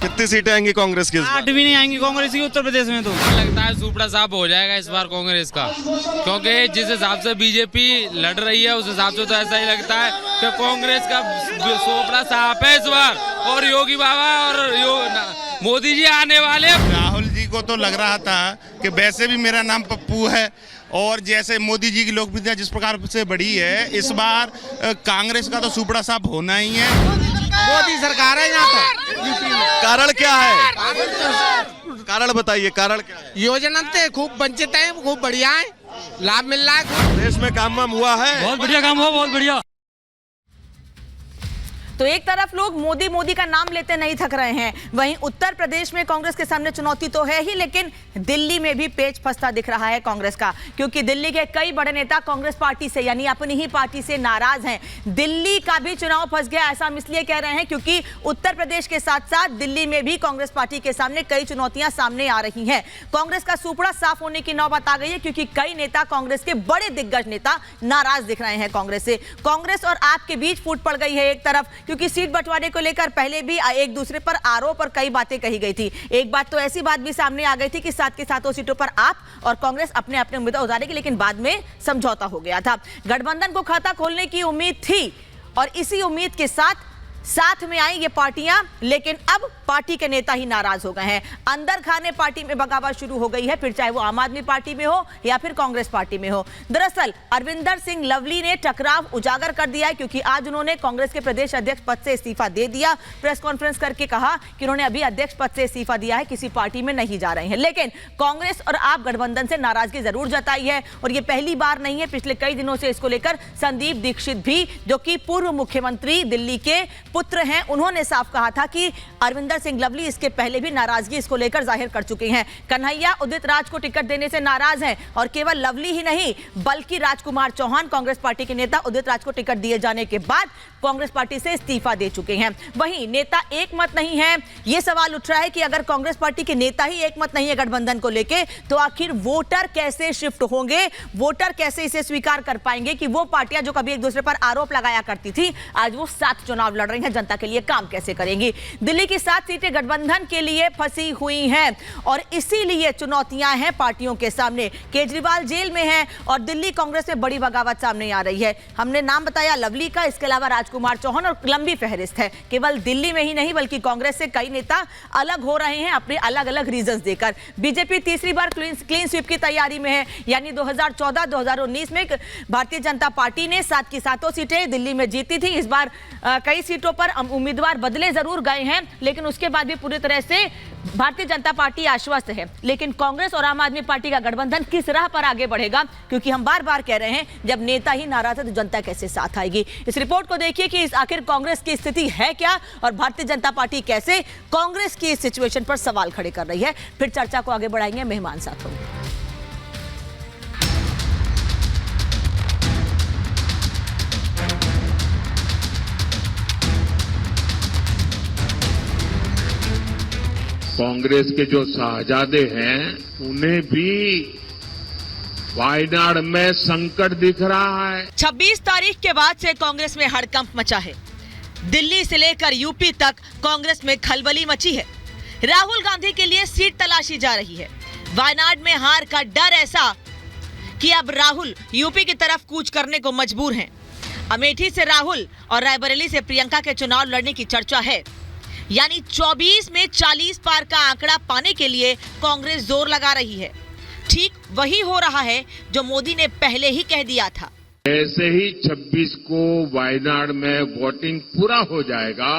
कितनी सीटें आएंगी कांग्रेस की इस बार? 8 भी नहीं आएंगी कांग्रेस की उत्तर प्रदेश में। तो लगता है सुपड़ा साफ हो जाएगा इस बार कांग्रेस का, क्योंकि जिस हिसाब से बीजेपी लड़ रही है उस हिसाब से तो ऐसा ही लगता है कि कांग्रेस का सुपड़ा साफ है इस बार। और योगी बाबा और मोदी जी आने वाले। राहुल जी को तो लग रहा था कि वैसे भी मेरा नाम पप्पू है, और जैसे मोदी जी की लोकप्रियता जिस प्रकार से बढ़ी है, इस बार कांग्रेस का तो सुपड़ा साफ होना ही है। मोदी सरकार है यहाँ पर यूपी में। कारण क्या है? कारण बताइए, कारण क्या है? योजना थे खूब वंचित है, खूब बढ़िया है, लाभ मिल रहा है। देश में काम वाम हुआ है? बहुत बढ़िया काम हुआ, बहुत बढ़िया। तो एक तरफ लोग मोदी मोदी का नाम लेते नहीं थक रहे हैं, वहीं उत्तर प्रदेश में कांग्रेस के सामने चुनौती तो है ही, लेकिन दिल्ली में भी पेच फंसता दिख रहा है कांग्रेस का, क्योंकि दिल्ली के कई बड़े नेता कांग्रेस पार्टी से यानी अपनी ही पार्टी से नाराज हैं। दिल्ली का भी चुनाव फंस गया, ऐसा हम इसलिए कह रहे हैं क्योंकि उत्तर प्रदेश के साथ साथ दिल्ली में भी कांग्रेस पार्टी के सामने कई चुनौतियां सामने आ रही हैं। कांग्रेस का सुपड़ा साफ होने की नौबत आ गई है, क्योंकि कई नेता, कांग्रेस के बड़े दिग्गज नेता नाराज दिख रहे हैं कांग्रेस से। कांग्रेस और आप के बीच फूट पड़ गई है एक तरफ, क्योंकि सीट बंटवारे को लेकर पहले भी एक दूसरे पर आरोप और कई बातें कही गई थी। एक बात तो ऐसी बात भी सामने आ गई थी कि 7 की 7 सीटों पर आप और कांग्रेस अपने अपने उम्मीदवार उतारेगी, लेकिन बाद में समझौता हो गया था। गठबंधन को खाता खोलने की उम्मीद थी और इसी उम्मीद के साथ में आई ये पार्टियां, लेकिन अब पार्टी के नेता ही नाराज हो गए हैं। अंदर खाने पार्टी में बगावत शुरू हो गई है, फिर चाहे वो आम आदमी पार्टी में हो या फिर कांग्रेस पार्टी में हो। दरअसल अरविंदर सिंह लवली ने टकराव उजागर कर दिया है, क्योंकि आज उन्होंने कांग्रेस के प्रदेश अध्यक्ष पद से इस्तीफा दे दिया। प्रेस कॉन्फ्रेंस करके कहा कि उन्होंने अभी अध्यक्ष पद से इस्तीफा दिया है, किसी पार्टी में नहीं जा रहे हैं। लेकिन कांग्रेस और आप गठबंधन से नाराजगी जरूर जताई है, और ये पहली बार नहीं है, पिछले कई दिनों से इसको लेकर संदीप दीक्षित भी, जो कि पूर्व मुख्यमंत्री दिल्ली के पुत्र हैं, उन्होंने साफ कहा था कि अरविंदर सिंह लवली इसके पहले भी नाराजगी इसको लेकर जाहिर कर चुके हैं। कन्हैया उदित राज को टिकट देने से नाराज हैं, और केवल लवली ही नहीं बल्कि राजकुमार चौहान, कांग्रेस पार्टी के नेता, उदित राज को टिकट दिए जाने के बाद कांग्रेस पार्टी से इस्तीफा दे चुके हैं। वहीं नेता एक मत नहीं है, यह सवाल उठ रहा है कि अगर कांग्रेस पार्टी के नेता ही एक मत नहीं है गठबंधन को लेकर, तो आखिर वोटर कैसे शिफ्ट होंगे, वोटर कैसे इसे स्वीकार कर पाएंगे कि वो पार्टियां जो कभी एक दूसरे पर आरोप लगाया करती थी, आज वो साथ चुनाव लड़ रही हैं, जनता के लिए काम कैसे करेंगी। दिल्ली की 7 सीटें गठबंधन के लिए फंसी हुई हैं, और इसीलिए चुनौतियां हैं पार्टियों के सामने। केजरीवाल जेल में हैं और दिल्ली कांग्रेस में बड़ी बगावत सामने आ रही है। हमने नाम बताया लवली का, इसके अलावा राजकुमार चौहान, और लंबी फहरिस्त है। केवल दिल्ली में ही नहीं बल्कि कांग्रेस से कई नेता अलग हो रहे हैं अपने अलग अलग रीजंस देकर। बीजेपी तीसरी बार क्लीन स्वीप की तैयारी में है, यानी 2014-2019 में भारतीय जनता पार्टी ने 7 की 7 सीटें दिल्ली में जीती थी। इस बार कई सीटों पर उम्मीदवार बदले जरूर गए हैं, लेकिन उसके बाद भी पूरी तरह से भारतीय जनता पार्टी आश्वस्त है। लेकिन कांग्रेस और आम आदमी पार्टी का गठबंधन किस राह पर आगे बढ़ेगा, क्योंकि हम बार बार कह रहे हैं जब नेता ही नाराज है तो जनता कैसे साथ आएगी। इस रिपोर्ट को देखिए कि आखिर कांग्रेस की स्थिति है क्या, और भारतीय जनता पार्टी कैसे कांग्रेस की इस सिचुएशन पर सवाल खड़े कर रही है। फिर चर्चा को आगे बढ़ाएंगे, मेहमान साथ होंगे। कांग्रेस के जो शाहजादे हैं उन्हें भी वायनाड में संकट दिख रहा है। 26 तारीख के बाद से कांग्रेस में हड़कंप मचा है। दिल्ली से लेकर यूपी तक कांग्रेस में खलबली मची है। राहुल गांधी के लिए सीट तलाशी जा रही है। वायनाड में हार का डर ऐसा कि अब राहुल यूपी की तरफ कूच करने को मजबूर हैं। अमेठी से राहुल और रायबरेली से प्रियंका के चुनाव लड़ने की चर्चा है, यानी 24 में 40 पार का आंकड़ा पाने के लिए कांग्रेस जोर लगा रही है। ठीक वही हो रहा है जो मोदी ने पहले ही कह दिया था। ऐसे ही 26 को वायनाड में वोटिंग पूरा हो जाएगा,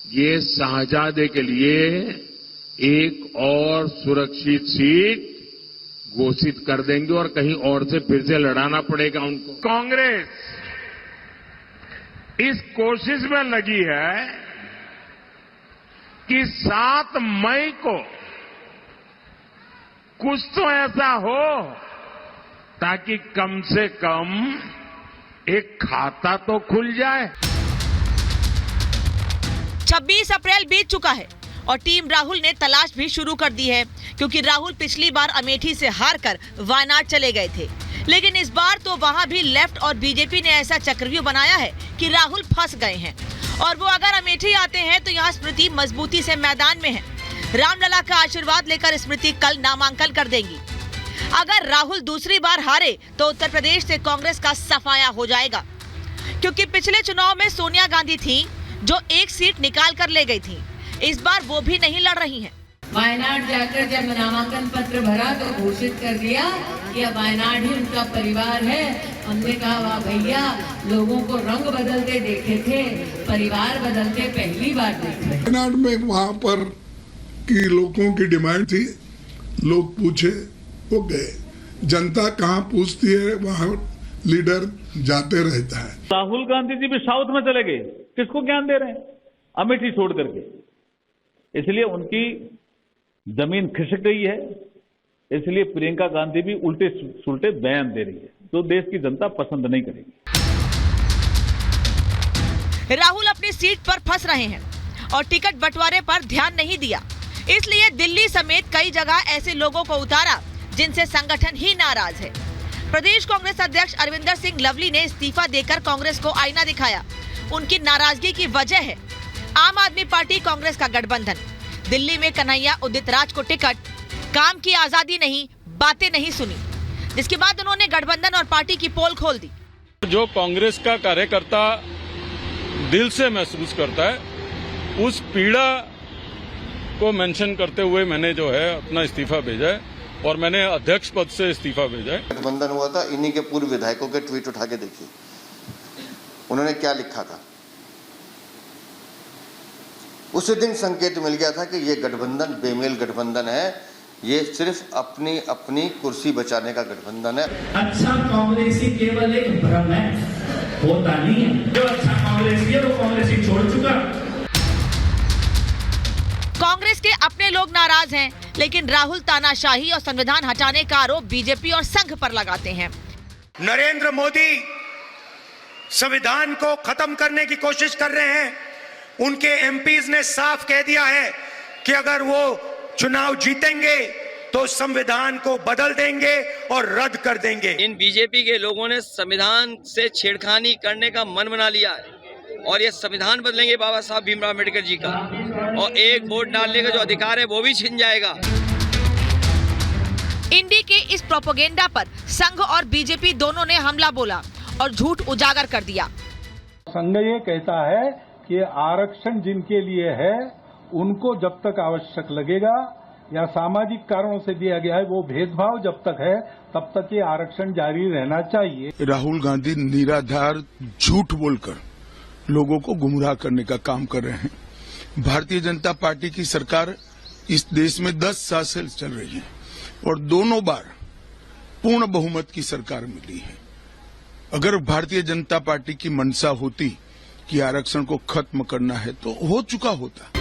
ये शाहजादे के लिए एक और सुरक्षित सीट घोषित कर देंगे और कहीं और से फिर से लड़ाना पड़ेगा उनको। कांग्रेस इस कोशिश में लगी है कि 7 मई को कुछ तो ऐसा हो ताकि कम से कम एक खाता तो खुल जाए। 26 अप्रैल बीत चुका है और टीम राहुल ने तलाश भी शुरू कर दी है, क्योंकि राहुल पिछली बार अमेठी से हारकर वायनाड चले गए थे। लेकिन इस बार तो वहां भी लेफ्ट और बीजेपी ने ऐसा चक्रव्यूह बनाया है कि राहुल फंस गए हैं। और वो अगर अमेठी आते हैं तो यहाँ स्मृति मजबूती से मैदान में है। रामलला का आशीर्वाद लेकर स्मृति कल नामांकन कर देंगी। अगर राहुल दूसरी बार हारे तो उत्तर प्रदेश से कांग्रेस का सफाया हो जाएगा, क्योंकि पिछले चुनाव में सोनिया गांधी थी जो एक सीट निकाल कर ले गई थी। इस बार वो भी नहीं लड़ रही हैं। वायनाड जाकर जब नामांकन पत्र भरा तो घोषित कर दिया कि अब वायनाड ही उनका परिवार है। हमने कहा वाह भैया, लोगों को रंग बदलते देखे थे, परिवार बदलते पहली बार देखे। वायनाड में वहाँ पर की लोगों की डिमांड थी, लोग पूछे वो गए। जनता कहाँ पूछती है वहाँ लीडर जाते रहता है। राहुल गांधी जी भी साउथ में चले गए, किसको ज्ञान दे रहे हैं अमेठी छोड़ करके। इसलिए उनकी जमीन खिसक गई है, इसलिए प्रियंका गांधी भी उल्टे सुलटे बयान दे रही है, जो देश की जनता पसंद नहीं करेगी। राहुल अपनी सीट पर फंस रहे हैं और टिकट बंटवारे पर ध्यान नहीं दिया, इसलिए दिल्ली समेत कई जगह ऐसे लोगों को उतारा जिनसे संगठन ही नाराज है। प्रदेश कांग्रेस अध्यक्ष अरविंदर सिंह लवली ने इस्तीफा देकर कांग्रेस को आईना दिखाया। उनकी नाराजगी की वजह है आम आदमी पार्टी कांग्रेस का गठबंधन। दिल्ली में कन्हैया उदित राज को टिकट, काम की आजादी नहीं, बातें नहीं सुनी, जिसके बाद उन्होंने गठबंधन और पार्टी की पोल खोल दी। जो कांग्रेस का कार्यकर्ता दिल से महसूस करता है, उस पीड़ा को मेंशन करते हुए मैंने जो है अपना इस्तीफा भेजा है और मैंने अध्यक्ष पद से इस्तीफा भेजा है। गठबंधन हुआ था, इन्हीं के पूर्व विधायकों के ट्वीट उठा के देखिए, उन्होंने क्या लिखा था। उसी दिन संकेत मिल गया था कि ये गठबंधन बेमेल गठबंधन है, ये सिर्फ अपनी अपनी कुर्सी बचाने का गठबंधन है। अच्छा कांग्रेसी केवल एक भ्रम है, होता नहीं है। जो अच्छा कांग्रेसी है वो कांग्रेसी छोड़ चुका। कांग्रेस के अपने लोग नाराज हैं, लेकिन राहुल तानाशाही और संविधान हटाने का आरोप बीजेपी और संघ पर लगाते हैं। नरेंद्र मोदी संविधान को खत्म करने की कोशिश कर रहे हैं। उनके एमपीज ने साफ कह दिया है कि अगर वो चुनाव जीतेंगे तो संविधान को बदल देंगे और रद्द कर देंगे। इन बीजेपी के लोगों ने संविधान से छेड़खानी करने का मन बना लिया है और ये संविधान बदलेंगे बाबा साहब भीमराव अम्बेडकर जी का, और एक वोट डालने का जो अधिकार है वो भी छिन जाएगा। इंडी के इस प्रोपेगेंडा पर संघ और बीजेपी दोनों ने हमला बोला और झूठ उजागर कर दिया। संघ ये कहता है कि आरक्षण जिनके लिए है उनको जब तक आवश्यक लगेगा या सामाजिक कारणों से दिया गया है, वो भेदभाव जब तक है तब तक ये आरक्षण जारी रहना चाहिए। राहुल गांधी निराधार झूठ बोलकर लोगों को गुमराह करने का काम कर रहे हैं। भारतीय जनता पार्टी की सरकार इस देश में 10 साल से चल रही है और दोनों बार पूर्ण बहुमत की सरकार मिली है। अगर भारतीय जनता पार्टी की मंशा होती कि आरक्षण को खत्म करना है तो हो चुका होता।